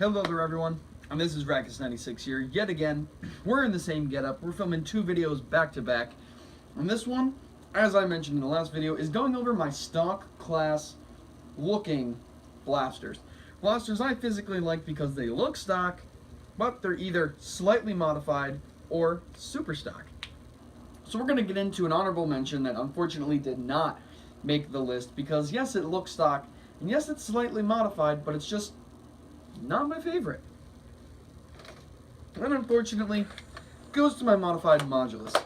Hello there everyone, and this is Rakus96 here. Yet again, we're in the same getup. We're filming two videos back to back. And this one, as I mentioned in the last video, is going over my stock class looking blasters. Blasters I physically like because they look stock, but they're either slightly modified or super stock. So we're going to get into an honorable mention that unfortunately did not make the list because yes, it looks stock, and yes, it's slightly modified, but it's just not my favorite. And unfortunately, goes to my modified modulus.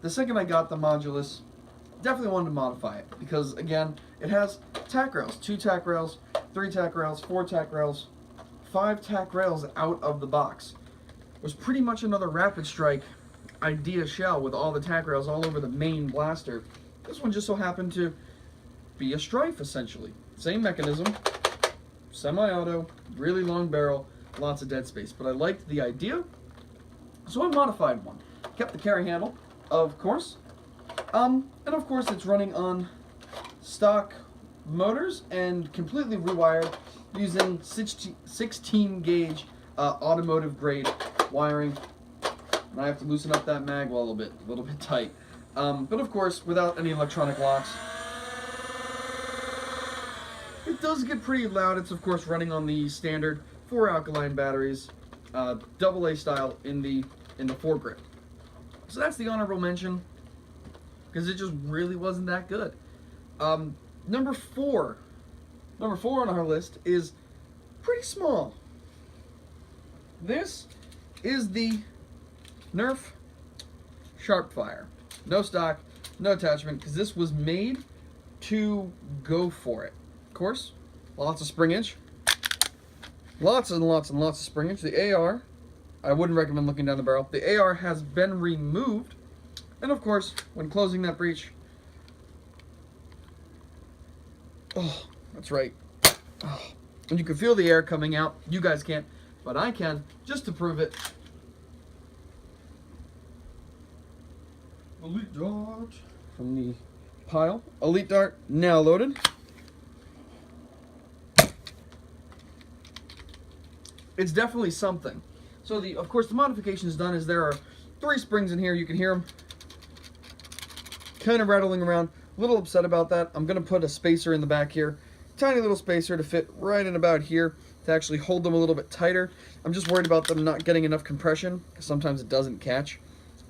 The second I got the modulus, definitely wanted to modify it because again, it has tack rails, 2 tack rails, 3 tack rails, 4 tack rails, 5 tack rails out of the box. It was pretty much another Rapid Strike idea shell with all the tack rails all over the main blaster. This one just so happened to be a Strife essentially. Same mechanism, semi-auto, really long barrel, lots of dead space. But I liked the idea, so I modified one. Kept the carry handle, of course. And of course it's running on stock motors and completely rewired using 16 gauge automotive grade wiring. And I have to loosen up that mag a little bit tight. But of course, without any electronic locks. It does get pretty loud. It's of course running on the standard 4 alkaline batteries, AA style in the foregrip. So that's the honorable mention because it just really wasn't that good. Number four on our list is pretty small. This is the Nerf Sharpfire. No stock, no attachment, because this was made to go for it. Of course, lots of springage. Lots and lots and lots of springage. The AR, I wouldn't recommend looking down the barrel. The AR has been removed. And of course, when closing that breech, oh, that's right. Oh, and you can feel the air coming out. You guys can't, but I can, just to prove it. Elite Dart from the pile. Elite Dart now loaded. It's definitely something. So of course the modifications done is there are 3 springs in here. You can hear them kind of rattling around. A little upset about that. I'm going to put a spacer in the back here. Tiny little spacer to fit right in about here to actually hold them a little bit tighter. I'm just worried about them not getting enough compression because sometimes it doesn't catch.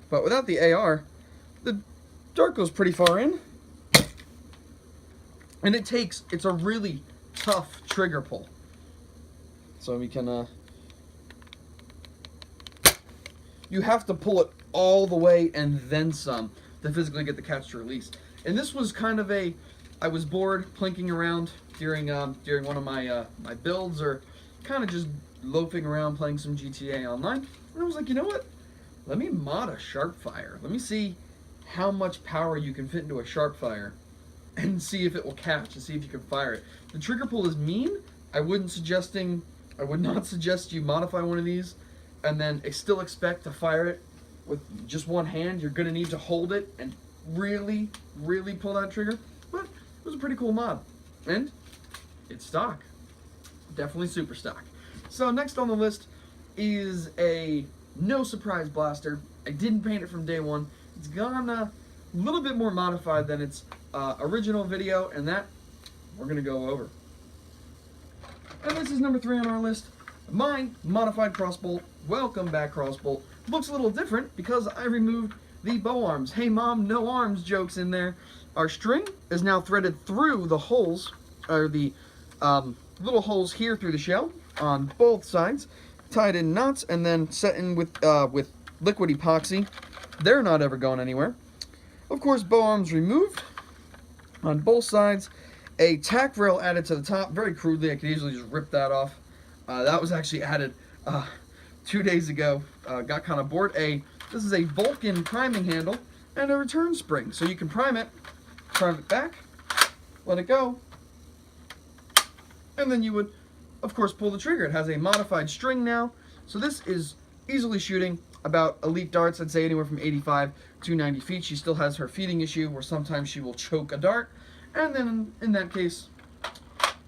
But without the AR, the dart goes pretty far in. And it's a really tough trigger pull. So we can, you have to pull it all the way and then some to physically get the catch to release. And this was kind of I was bored plinking around during one of my my builds, or kind of just loafing around playing some GTA Online. And I was like, you know what? Let me mod a Sharpfire. Let me see how much power you can fit into a Sharpfire and see if it will catch and see if you can fire it. The trigger pull is mean. I would not suggest you modify one of these and then still expect to fire it with just one hand. You're going to need to hold it and really, really pull that trigger. But it was a pretty cool mod. And it's stock. Definitely super stock. So next on the list is a no surprise blaster. I didn't paint it from day one. It's gone a little bit more modified than its original video, and that we're going to go over. And this is number 3 on our list. My modified crossbow. Welcome back, crossbow. Looks a little different because I removed the bow arms. Hey mom, no arms jokes in there. Our string is now threaded through the holes, or the little holes here through the shell on both sides, tied in knots, and then set in with liquid epoxy. They're not ever going anywhere. Of course, bow arms removed on both sides. A tack rail added to the top, very crudely. I could easily just rip that off. That was actually added 2 days ago. Got kind of bored. This is a Vulcan priming handle and a return spring. So you can prime it back, let it go, and then you would, of course, pull the trigger. It has a modified string now. So this is easily shooting about elite darts, I'd say anywhere from 85 to 90 feet. She still has her feeding issue where sometimes she will choke a dart. And then in that case,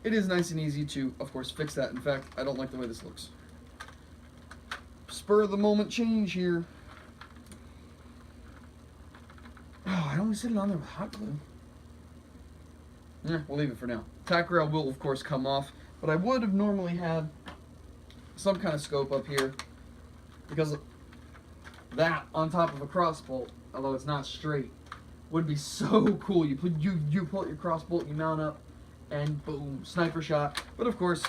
it is nice and easy to, of course, fix that. In fact, I don't like the way this looks. Spur of the moment change here. Oh, I only set it on there with hot glue. Yeah, we'll leave it for now. Tack rail will, of course, come off, but I would have normally had some kind of scope up here, because that on top of a crossbow, although it's not straight, would be so cool. You pull out your crossbow, you mount up, and boom, sniper shot. But of course,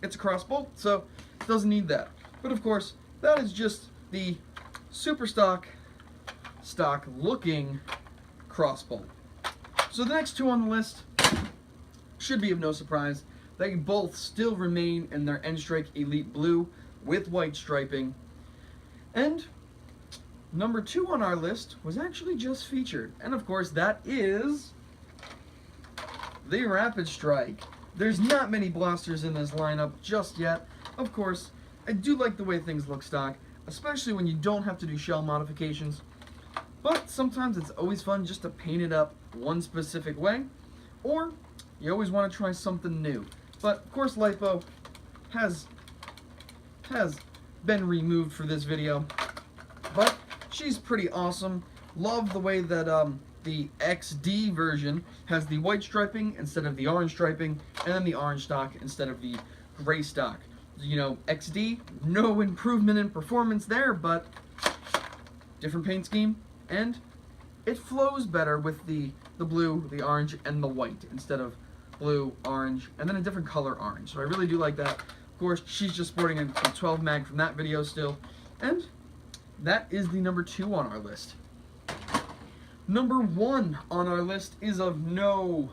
it's a crossbow, so it doesn't need that. But of course, that is just the super stock looking crossbow. So the next two on the list should be of no surprise. They both still remain in their N-Strike Elite Blue with white striping. And number 2 on our list was actually just featured. And of course, that is the Rapid Strike. There's not many blasters in this lineup just yet. Of course, I do like the way things look stock, especially when you don't have to do shell modifications. But sometimes it's always fun just to paint it up one specific way, or you always want to try something new. But of course, Lipo has been removed for this video, but she's pretty awesome. Love the way that the XD version has the white striping instead of the orange striping, and then the orange stock instead of the gray stock. You know, XD, no improvement in performance there, but different paint scheme, and it flows better with the blue, the orange, and the white instead of blue, orange, and then a different color orange. So I really do like that. Of course, she's just sporting a 12 mag from that video still, and that is the number 2 on our list. Number 1 on our list is of no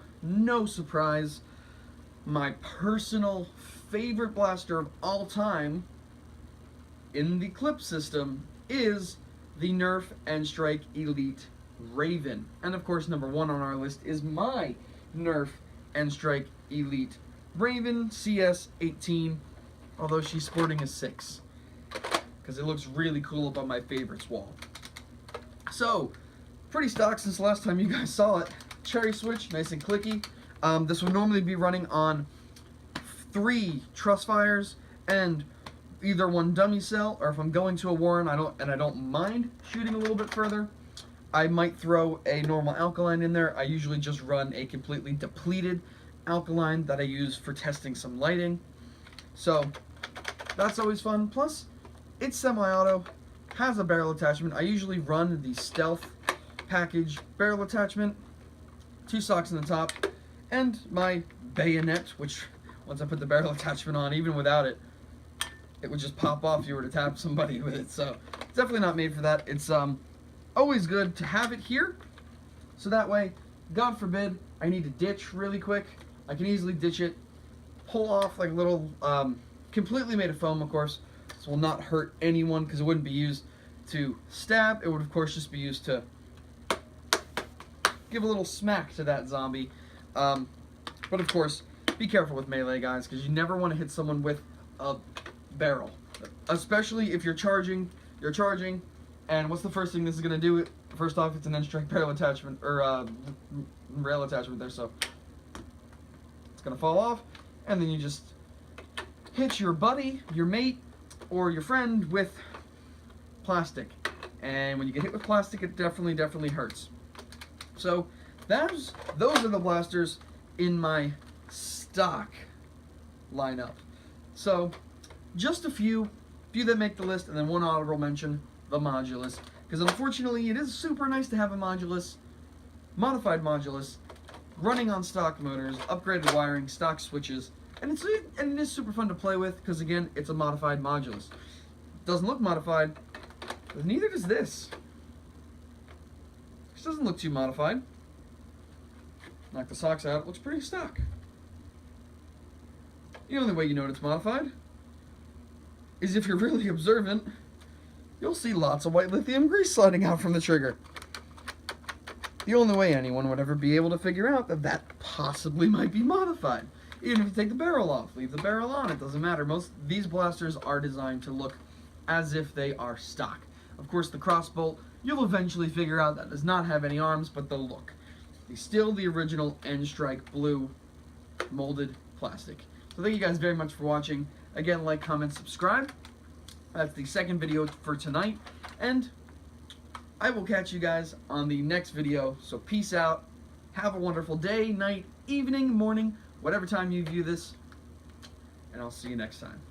surprise, my personal favorite blaster of all time in the clip system is the Nerf N-Strike Elite Raven. And of course, number 1 on our list is my Nerf N-Strike Elite Raven CS18, although she's sporting a 6, because it looks really cool up on my favorites wall. So, pretty stock since the last time you guys saw it. Cherry switch, nice and clicky. This would normally be running on 3 truss fires and either 1 dummy cell, or if I'm going to a war and I don't mind shooting a little bit further, I might throw a normal alkaline in there. I usually just run a completely depleted alkaline that I use for testing some lighting. So that's always fun. Plus, it's semi-auto, has a barrel attachment. I usually run the stealth package barrel attachment, 2 socks in the top, and my bayonet, which once I put the barrel attachment on, even without it, it would just pop off if you were to tap somebody with it. So it's definitely not made for that. It's always good to have it here, so that way, God forbid, I need to ditch really quick, I can easily ditch it, pull off like a little, completely made of foam, of course. This will not hurt anyone because it wouldn't be used to stab. It would, of course, just be used to give a little smack to that zombie. But of course, be careful with melee, guys, because you never want to hit someone with a barrel, especially if you're charging, and what's the first thing this is going to do? First off, it's an N-Strike barrel attachment, or rail attachment there, so it's going to fall off, and then you just hit your buddy, your mate, or your friend with plastic. And when you get hit with plastic, it definitely hurts. So those are the blasters in my stock lineup. So just a few that make the list, and then one honorable mention, the Modulus, because unfortunately it is super nice to have a Modulus, modified Modulus, running on stock motors, upgraded wiring, stock switches, and it is super fun to play with, because again, it's a modified Modulus. It doesn't look modified, but neither does this. This doesn't look too modified. Knock the socks out, it looks pretty stock. The only way you know it's modified is if you're really observant. You'll see lots of white lithium grease sliding out from the trigger. The only way anyone would ever be able to figure out that possibly might be modified. Even if you take the barrel off, leave the barrel on, it doesn't matter. Most these blasters are designed to look as if they are stock. Of course, the Crossbow, you'll eventually figure out that does not have any arms, but they'll look. Still the original N-Strike Blue molded plastic. So thank you guys very much for watching. Again, like, comment, subscribe. That's the second video for tonight, and I will catch you guys on the next video. So peace out. Have a wonderful day, night, evening, morning, whatever time you view this, and I'll see you next time.